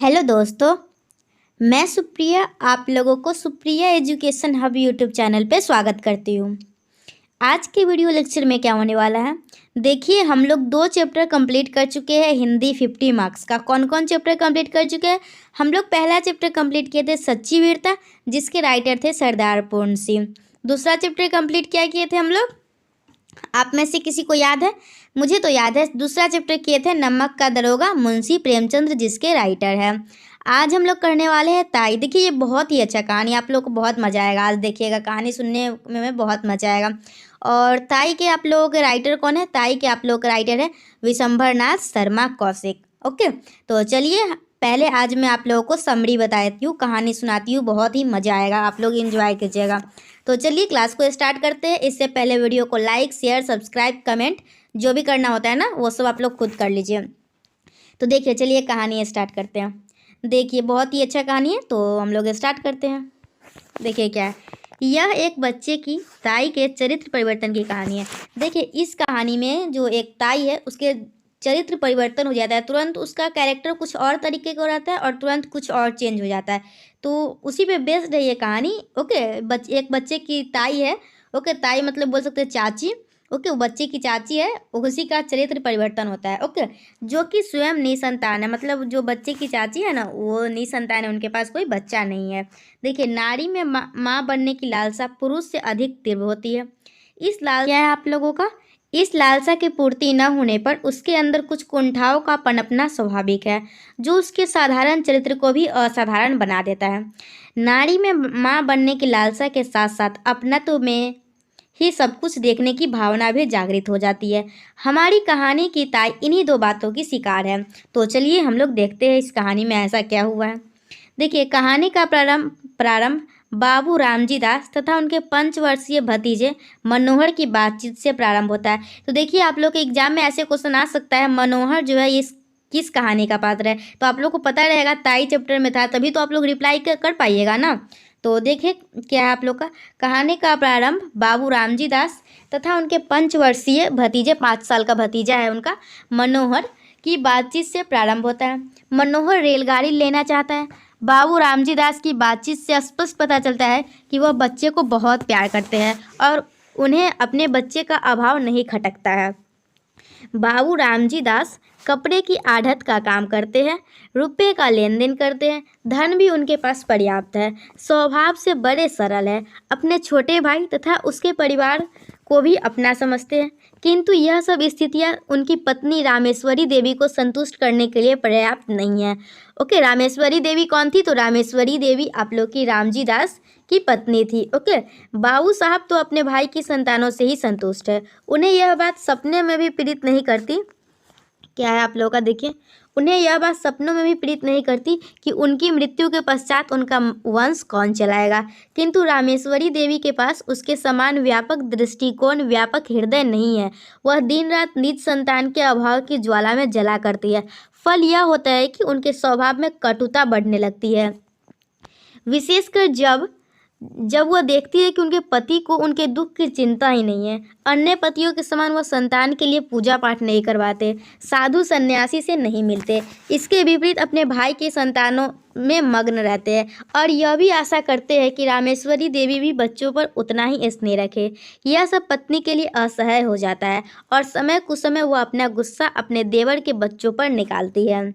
Hello दोस्तों, मैं सुप्रिया आप लोगों को Supriya education hub YouTube channel पे स्वागत करती हूँ। आज के वीडियो लेक्चर में क्या होने वाला है, देखिए हम लोग 2 चैप्टर कंप्लीट कर चुके हैं। हिंदी 50 मार्क्स का कौन कौन चैप्टर कंप्लीट कर चुके हैं। हम लोग पहला चैप्टर कंप्लीट किए थे सच्ची वीरता, जिसके राइटर थे सरदार पूर्ण सिंह। दूसरा चैप्टर कंप्लीट क्या किए थे हम लोग, आप में से किसी को याद है? मुझे तो याद है। दूसरा चैप्टर किए थे नमक का दरोगा, मुंशी प्रेमचंद्र, जिसके राइटर है। आज हम लोग करने वाले हैं ताई। देखिए ये बहुत ही अच्छा कहानी, आप लोग को बहुत मज़ा आएगा। आज देखिएगा कहानी सुनने में बहुत मज़ा आएगा। और ताई के आप लोगों के राइटर कौन है? ताई के आप लोगों के राइटर है विशंभर नाथ शर्मा कौशिक। ओके, तो चलिए पहले आज मैं आप लोगों को समरी बताती हूँ, कहानी सुनाती हूँ। बहुत ही मज़ा आएगा, आप लोग एंजॉय कीजिएगा। तो चलिए क्लास को स्टार्ट करते हैं। इससे पहले वीडियो को लाइक, शेयर, सब्सक्राइब, कमेंट जो भी करना होता है ना, वो सब आप लोग खुद कर लीजिए। तो देखिए चलिए कहानी स्टार्ट करते हैं। देखिए बहुत ही अच्छा कहानी है, तो हम लोग स्टार्ट करते हैं। देखिए क्या है, यह एक बच्चे की ताई के चरित्र परिवर्तन की कहानी है। देखिए इस कहानी में जो एक ताई है उसके चरित्र परिवर्तन हो जाता है। तुरंत उसका कैरेक्टर कुछ और तरीके का हो जाता है और तुरंत कुछ और चेंज हो जाता है। तो उसी पे बेस्ड है ये कहानी। ओके, एक बच्चे की ताई है। ओके, ताई मतलब बोल सकते हैं चाची। ओके, वो बच्चे की चाची है, उसी का चरित्र परिवर्तन होता है। ओके, जो कि स्वयं निसंतान है, मतलब जो बच्चे की चाची है ना वो निसंतान है, उनके पास कोई बच्चा नहीं है। देखिए नारी में माँ बनने की लालसा पुरुष से अधिक तीव्र होती है। इस लाल क्या है आप लोगों का, इस लालसा की पूर्ति न होने पर उसके अंदर कुछ कुंठाओं का पनपना स्वाभाविक है, जो उसके साधारण चरित्र को भी असाधारण बना देता है। नारी में माँ बनने की लालसा के साथ साथ अपनत्व में ही सब कुछ देखने की भावना भी जागृत हो जाती है। हमारी कहानी की ताई इन्हीं 2 बातों की शिकार है। तो चलिए हम लोग देखते हैं इस कहानी में ऐसा क्या हुआ है। देखिए कहानी का प्रारंभ बाबू रामजी दास तथा उनके 5 वर्षीय भतीजे मनोहर की बातचीत से प्रारंभ होता है। तो देखिए आप लोग के एग्जाम में ऐसे क्वेश्चन आ सकता है, मनोहर जो है ये किस कहानी का पात्र है। तो आप लोग को पता रहेगा ताई चैप्टर में था, तभी तो आप लोग रिप्लाई कर पाइएगा ना। तो देखिए क्या है आप लोग का, कहानी का प्रारंभ बाबू रामजी दास तथा उनके 5 वर्षीय भतीजे, 5 साल का भतीजा है उनका मनोहर की बातचीत से प्रारंभ होता है। मनोहर रेलगाड़ी लेना चाहता है। बाबू रामजी दास की बातचीत से स्पष्ट पता चलता है कि वह बच्चे को बहुत प्यार करते हैं और उन्हें अपने बच्चे का अभाव नहीं खटकता है। बाबू रामजी दास कपड़े की आढ़त का काम करते हैं, रुपये का लेन देन करते हैं, धन भी उनके पास पर्याप्त है, स्वभाव से बड़े सरल है, अपने छोटे भाई तथा उसके परिवार को भी अपना समझते हैं। किंतु यह सब स्थितियां उनकी पत्नी रामेश्वरी देवी को संतुष्ट करने के लिए पर्याप्त नहीं है। ओके, रामेश्वरी देवी कौन थी? तो रामेश्वरी देवी आप लोग की रामजी दास की पत्नी थी। ओके, बाबू साहब तो अपने भाई की संतानों से ही संतुष्ट है। उन्हें यह बात सपने में भी पीड़ित नहीं करती, क्या है आप लोगों का, देखिए उन्हें यह बात सपनों में भी पीड़ित नहीं करती कि उनकी मृत्यु के पश्चात उनका वंश कौन चलाएगा। किंतु रामेश्वरी देवी के पास उसके समान व्यापक दृष्टिकोण, व्यापक हृदय नहीं है। वह दिन रात निज संतान के अभाव की ज्वाला में जला करती है। फल यह होता है कि उनके स्वभाव में कटुता बढ़ने लगती है, विशेषकर जब वह देखती है कि उनके पति को उनके दुख की चिंता ही नहीं है। अन्य पतियों के समान वह संतान के लिए पूजा पाठ नहीं करवाते, साधु सन्यासी से नहीं मिलते। इसके विपरीत अपने भाई के संतानों में मग्न रहते हैं और यह भी आशा करते हैं कि रामेश्वरी देवी भी बच्चों पर उतना ही स्नेह रखे। यह सब पत्नी के लिए असह्य हो जाता है और समय कुसमय वह अपना गुस्सा अपने देवर के बच्चों पर निकालती है।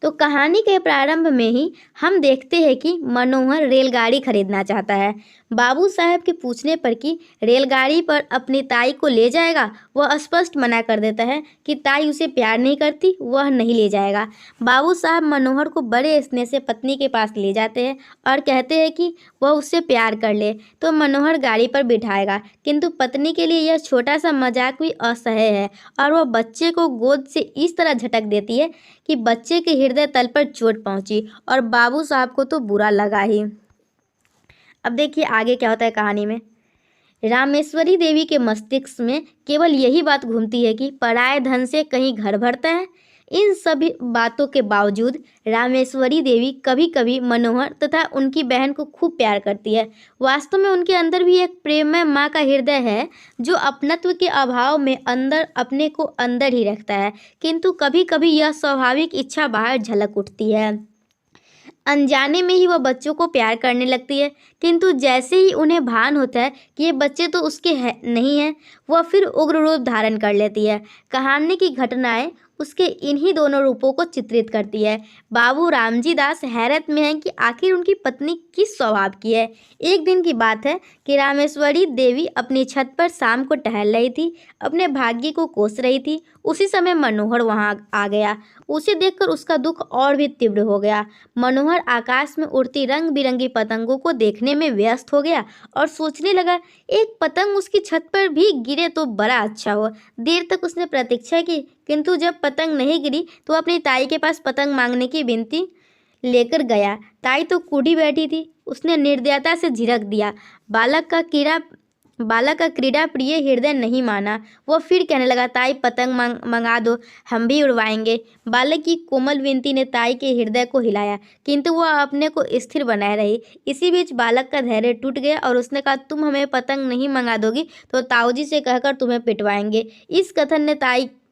तो कहानी के प्रारंभ में ही हम देखते हैं कि मनोहर रेलगाड़ी खरीदना चाहता है। बाबू साहब के पूछने पर कि रेलगाड़ी पर अपनी ताई को ले जाएगा, वह स्पष्ट मना कर देता है कि ताई उसे प्यार नहीं करती, वह नहीं ले जाएगा। बाबू साहब मनोहर को बड़े स्नेह से पत्नी के पास ले जाते हैं और कहते हैं कि वह उससे प्यार कर ले तो मनोहर गाड़ी पर बिठाएगा। किंतु पत्नी के लिए यह छोटा सा मजाक भी असह्य है और वह बच्चे को गोद से इस तरह झटक देती है कि बच्चे के हृदय तल पर चोट पहुंची और बाबू साहब को तो बुरा लगा ही। अब देखिए आगे क्या होता है कहानी में। रामेश्वरी देवी के मस्तिष्क में केवल यही बात घूमती है कि पराये धन से कहीं घर भरता है इन सभी बातों के बावजूद रामेश्वरी देवी कभी कभी मनोहर तथा उनकी बहन को खूब प्यार करती है। वास्तव में उनके अंदर भी एक प्रेममय माँ का हृदय है जो अपनत्व के अभाव में अंदर अपने को अंदर ही रखता है, किंतु कभी कभी यह स्वाभाविक इच्छा बाहर झलक उठती है। अनजाने में ही वह बच्चों को प्यार करने लगती है, किंतु जैसे ही उन्हें भान होता है कि ये बच्चे तो उसके नहीं हैं, वह फिर उग्र रूप धारण कर लेती है। कहानी की घटनाएं उसके इन्हीं दोनों रूपों को चित्रित करती है। बाबू रामजी दास हैरत में हैं कि आखिर उनकी पत्नी किस स्वभाव की है। एक दिन की बात है कि रामेश्वरी देवी अपनी छत पर शाम को टहल रही थी, अपने भाग्य को कोस रही थी। उसी समय मनोहर वहां आ गया। उसे देखकर उसका दुख और भी तीव्र हो गया। मनोहर आकाश में उड़ती रंग बिरंगी पतंगों को देखने में व्यस्त हो गया और सोचने लगा, एक पतंग उसकी छत पर भी गिरे तो बड़ा अच्छा हो। देर तक उसने प्रतीक्षा की, किंतु जब पतंग नहीं गिरी तो अपनी ताई के पास पतंग मांगने की विनती लेकर गया। ताई तो कूढ़ी बैठी थी। उसने निर्दयता से झिड़क दिया। बालक का क्रीड़ा प्रिय हृदय नहीं माना। वह फिर कहने लगा, ताई पतंग मंगा दो, हम भी उड़वाएंगे। बालक की कोमल विनती ने ताई के हृदय को हिलाया, किंतु वह अपने को स्थिर बनाए रही। इसी बीच बालक का धैर्य टूट गया और उसने कहा, तुम हमें पतंग नहीं मंगा दोगी तो ताऊजी से कहकर तुम्हें पिटवाएंगे। इस कथन ने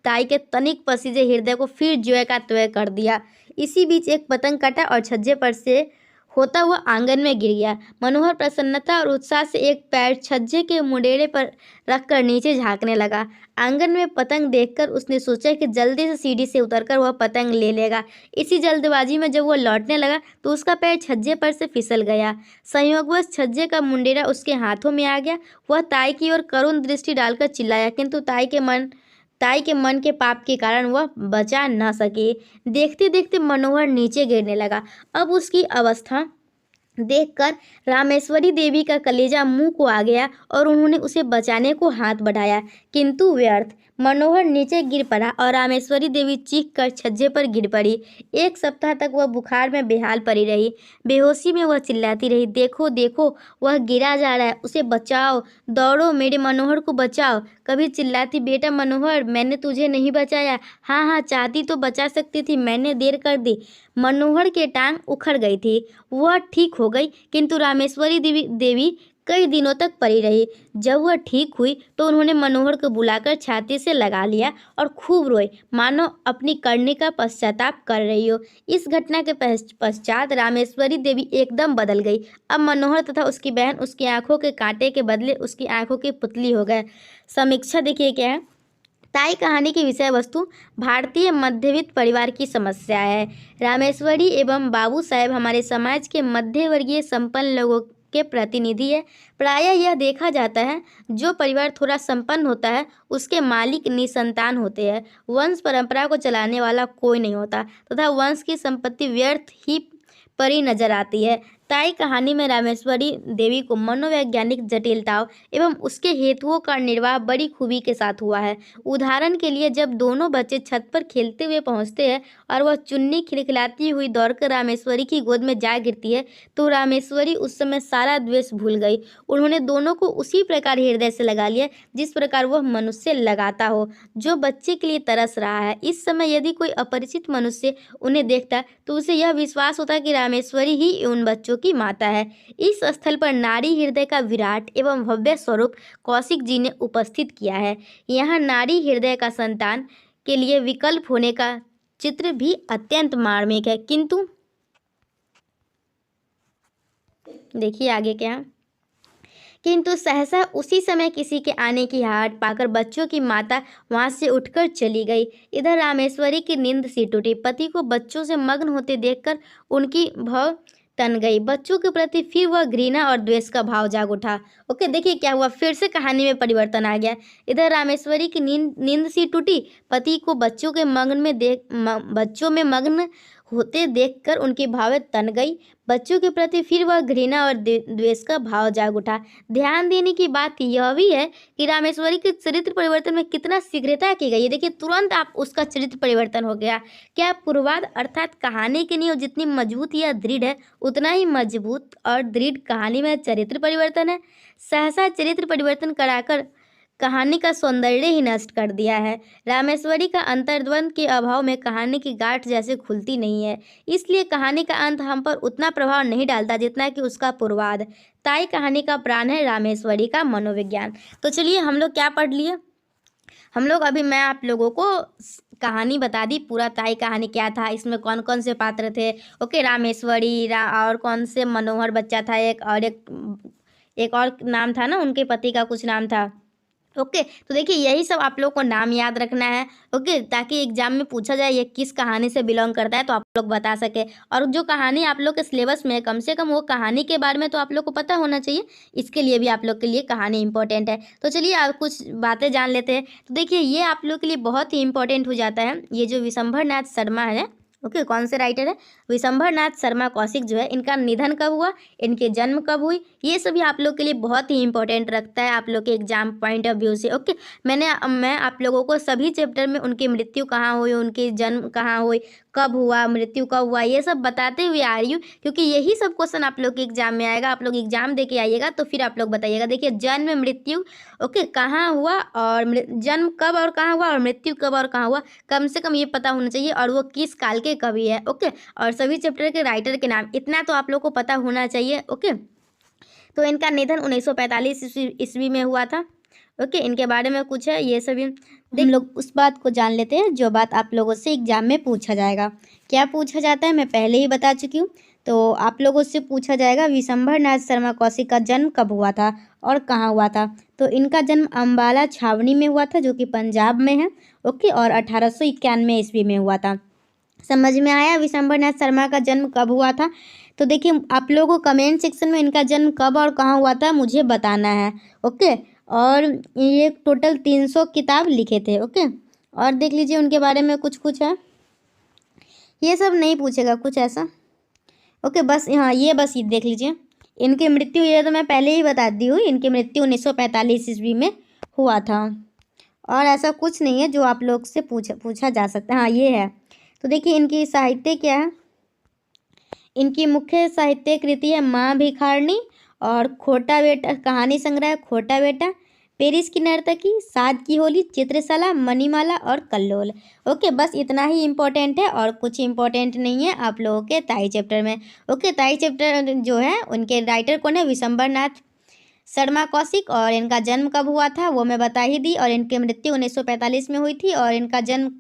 ताई के तनिक पसीजे हृदय को फिर ज्यों का त्यों कर दिया। इसी बीच एक पतंग कटा और छज्जे पर से होता हुआ आंगन में गिर गया। मनोहर प्रसन्नता और उत्साह से एक पैर छज्जे के मुंडेरे पर रखकर नीचे झांकने लगा। आंगन में पतंग देखकर उसने सोचा कि जल्दी से सीढ़ी से उतरकर वह पतंग ले लेगा। इसी जल्दबाजी में जब वह लौटने लगा तो उसका पैर छज्जे पर से फिसल गया। संयोगवश छज्जे का मुंडेरा उसके हाथों में आ गया। वह ताई की ओर करुण दृष्टि डालकर चिल्लाया, किंतु ताई के मन के पाप के कारण वह बचा न सके। देखते देखते मनोहर नीचे गिरने लगा। अब उसकी अवस्था देखकर रामेश्वरी देवी का कलेजा मुंह को आ गया और उन्होंने उसे बचाने को हाथ बढ़ाया, किंतु व्यर्थ। मनोहर नीचे गिर पड़ा और रामेश्वरी देवी चीख कर छज्जे पर गिर पड़ी। एक सप्ताह तक वह बुखार में बेहाल पड़ी रही। बेहोशी में वह चिल्लाती रही, देखो देखो, वह गिरा जा रहा है, उसे बचाओ, दौड़ो, मेरे मनोहर को बचाओ। कभी चिल्लाती, बेटा मनोहर, मैंने तुझे नहीं बचाया। हाँ हाँ, चाहती तो बचा सकती थी, मैंने देर कर दी। मनोहर के टांग उखड़ गई थी। वह ठीक हो गई, किंतु रामेश्वरी देवी कई दिनों तक पड़ी रही। जब वह ठीक हुई तो उन्होंने मनोहर को बुलाकर छाती से लगा लिया और खूब रोई, मानो अपनी करनी का पश्चाताप कर रही हो। इस घटना के पश्चात रामेश्वरी देवी एकदम बदल गई। अब मनोहर तथा उसकी बहन उसकी आंखों के कांटे के बदले उसकी आंखों की पुतली हो गए। समीक्षा देखिए क्या है। ताई कहानी की विषय वस्तु भारतीय मध्यवित्त परिवार की समस्या है। रामेश्वरी एवं बाबू साहेब हमारे समाज के मध्य वर्गीय संपन्न लोगों के प्रतिनिधि है। प्रायः यह देखा जाता है, जो परिवार थोड़ा संपन्न होता है उसके मालिक निसंतान होते हैं। वंश परंपरा को चलाने वाला कोई नहीं होता तथा वंश की संपत्ति व्यर्थ ही परी नजर आती है। ताई कहानी में रामेश्वरी देवी को मनोवैज्ञानिक जटिलताओं एवं उसके हेतुओं का निर्वाह बड़ी खूबी के साथ हुआ है। उदाहरण के लिए, जब दोनों बच्चे छत पर खेलते हुए पहुंचते हैं और वह चुन्नी खिलखिलाती हुई दौड़कर रामेश्वरी की गोद में जा गिरती है तो रामेश्वरी उस समय सारा द्वेष भूल गई। उन्होंने दोनों को उसी प्रकार हृदय से लगा लिया जिस प्रकार वह मनुष्य लगाता हो जो बच्चे के लिए तरस रहा है। इस समय यदि कोई अपरिचित मनुष्य उन्हें देखता तो उसे यह विश्वास होता कि रामेश्वरी ही उन बच्चों की माता है। इस स्थल पर नारी हृदय का विराट एवं भव्य स्वरूप कौशिक जी ने उपस्थित किया है। यहाँ नारी हृदय का संतान के लिए विकल्प होने का चित्र भी अत्यंत मार्मिक है। किंतु देखिए आगे क्या, किंतु सहसा उसी समय किसी के आने की आहट पाकर बच्चों की माता वहां से उठकर चली गई। इधर रामेश्वरी की नींद सी टूटी। पति को बच्चों से मग्न होते देखकर उनकी भव तन गई। बच्चों के प्रति फिर वह घृणा और द्वेष का भाव जाग उठा। ओके, देखिए क्या हुआ, फिर से कहानी में परिवर्तन आ गया। इधर रामेश्वरी की नींद सी टूटी। पति को बच्चों में मग्न होते देखकर उनकी भाव तन गई। बच्चों के प्रति फिर वह घृणा और द्वेष का भाव जाग उठा। ध्यान देने की बात यह भी है कि रामेश्वरी के चरित्र परिवर्तन में कितना शीघ्रता की गई है। देखिए, तुरंत आप उसका चरित्र परिवर्तन हो गया। क्या पूर्वाध अर्थात कहानी की नींव जितनी मजबूत या दृढ़ है, उतना ही मजबूत और दृढ़ कहानी में चरित्र परिवर्तन है। सहसा चरित्र परिवर्तन कहानी का सौंदर्य ही नष्ट कर दिया है। रामेश्वरी का अंतर्द्वंद के अभाव में कहानी की गांठ जैसे खुलती नहीं है, इसलिए कहानी का अंत हम पर उतना प्रभाव नहीं डालता जितना कि उसका पूर्वार्ध। ताई कहानी का प्राण है, रामेश्वरी का मनोविज्ञान। तो चलिए हम लोग क्या पढ़ लिए, हम लोग अभी मैं आप लोगों को कहानी बता दी, पूरा ताई कहानी क्या था, इसमें कौन कौन से पात्र थे। ओके, रामेश्वरी और कौन से मनोहर बच्चा था, एक और नाम था ना, उनके पति का कुछ नाम था। ओके, तो देखिए यही सब आप लोग को नाम याद रखना है। ओके, ताकि एग्जाम में पूछा जाए ये किस कहानी से बिलोंग करता है तो आप लोग बता सके। और जो कहानी आप लोग के सिलेबस में है, कम से कम वो कहानी के बारे में तो आप लोग को पता होना चाहिए। इसके लिए भी आप लोग के लिए कहानी इंपॉर्टेंट है। तो चलिए आप कुछ बातें जान लेते हैं। तो देखिए ये आप लोग के लिए बहुत ही इंपॉर्टेंट हो जाता है। ये जो विशंभर नाथ शर्मा है, ओके, कौन से राइटर है, विशंभर नाथ शर्मा कौशिक जो है, इनका निधन कब हुआ, इनके जन्म कब हुई, ये सभी आप लोग के लिए बहुत ही इंपॉर्टेंट रखता है आप लोग के एग्जाम पॉइंट ऑफ व्यू से। ओके, मैं आप लोगों को सभी चैप्टर में उनकी मृत्यु कहाँ हुई, उनकी जन्म कहाँ हुई, कब हुआ, मृत्यु कब हुआ, ये सब बताते हुए आ रही हूँ, क्योंकि यही सब क्वेश्चन आप लोग के एग्जाम में आएगा। आप लोग एग्जाम दे के आइएगा तो फिर आप लोग बताइएगा। देखिए जन्म मृत्यु, ओके, कहाँ हुआ और जन्म कब और कहाँ हुआ और मृत्यु कब और कहाँ हुआ, कम से कम ये पता होना चाहिए, और वो किस काल के कवि है। ओके, और सभी चैप्टर के राइटर के नाम, इतना तो आप लोग को पता होना चाहिए। ओके, तो इनका निधन 1945 ईस्वी में हुआ था। ओके, इनके बारे में कुछ है ये सभी हम लोग उस बात को जान लेते हैं जो बात आप लोगों से एग्जाम में पूछा जाएगा। क्या पूछा जाता है मैं पहले ही बता चुकी हूँ। तो आप लोगों से पूछा जाएगा विशंभर नाथ शर्मा कौशिक का जन्म कब हुआ था और कहाँ हुआ था। तो इनका जन्म अम्बाला छावनी में हुआ था, जो कि पंजाब में है। ओके, और 1891 ईस्वी में हुआ था। समझ में आया विशंभर नाथ शर्मा का जन्म कब हुआ था। तो देखिए आप लोगों को कमेंट सेक्शन में इनका जन्म कब और कहाँ हुआ था मुझे बताना है। ओके, और ये टोटल 300 किताब लिखे थे। ओके, और देख लीजिए उनके बारे में कुछ है, ये सब नहीं पूछेगा कुछ ऐसा। ओके, बस हाँ ये बस ये देख लीजिए इनकी मृत्यु, ये तो मैं पहले ही बता दी हूँ, इनकी मृत्यु 1945 ईस्वी में हुआ था। और ऐसा कुछ नहीं है जो आप लोग से पूछा जा सकता है। हाँ ये है। तो देखिए इनकी साहित्य क्या है, इनकी मुख्य साहित्य कृति है माँ भिखारनी और खोटा बेटा, कहानी संग्रह खोटा बेटा, पेरिस की नर्तकी, साद की होली, चित्रशाला, मणिमाला और कल्लोल। ओके, बस इतना ही इम्पोर्टेंट है और कुछ इम्पोर्टेंट नहीं है आप लोगों के ताई चैप्टर में। ओके, ताई चैप्टर जो है उनके राइटर कौन है, विशंभर नाथ शर्मा कौशिक, और इनका जन्म कब हुआ था वो मैं बता ही दी, और इनकी मृत्यु 1945 में हुई थी, और इनका जन्म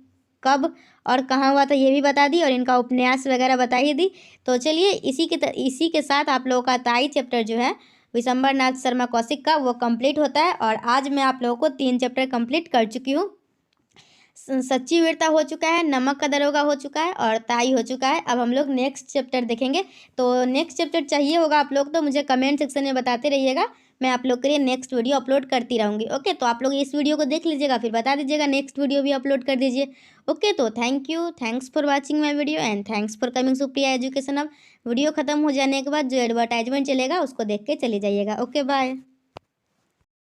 कब और कहाँ हुआ था ये भी बता दी, और इनका उपन्यास वगैरह बता ही दी। तो चलिए इसी के साथ आप लोगों का ताई चैप्टर जो है विशंभर नाथ शर्मा कौशिक का वो कंप्लीट होता है। और आज मैं आप लोगों को 3 चैप्टर कंप्लीट कर चुकी हूँ। सच्ची वीरता हो चुका है, नमक का दरोगा हो चुका है, और ताई हो चुका है। अब हम लोग नेक्स्ट चैप्टर देखेंगे। तो नेक्स्ट चैप्टर चाहिए होगा आप लोग तो मुझे कमेंट सेक्शन में बताते रहिएगा, मैं आप लोग के लिए नेक्स्ट वीडियो अपलोड करती रहूँगी। ओके, तो आप लोग इस वीडियो को देख लीजिएगा, फिर बता दीजिएगा, नेक्स्ट वीडियो भी अपलोड कर दीजिए। ओके, तो thanks for watching my video and thanks for coming Supriya education. अब वीडियो खत्म हो जाने के बाद जो एडवर्टाइजमेंट चलेगा उसको देख के चले जाइएगा। Okay, bye.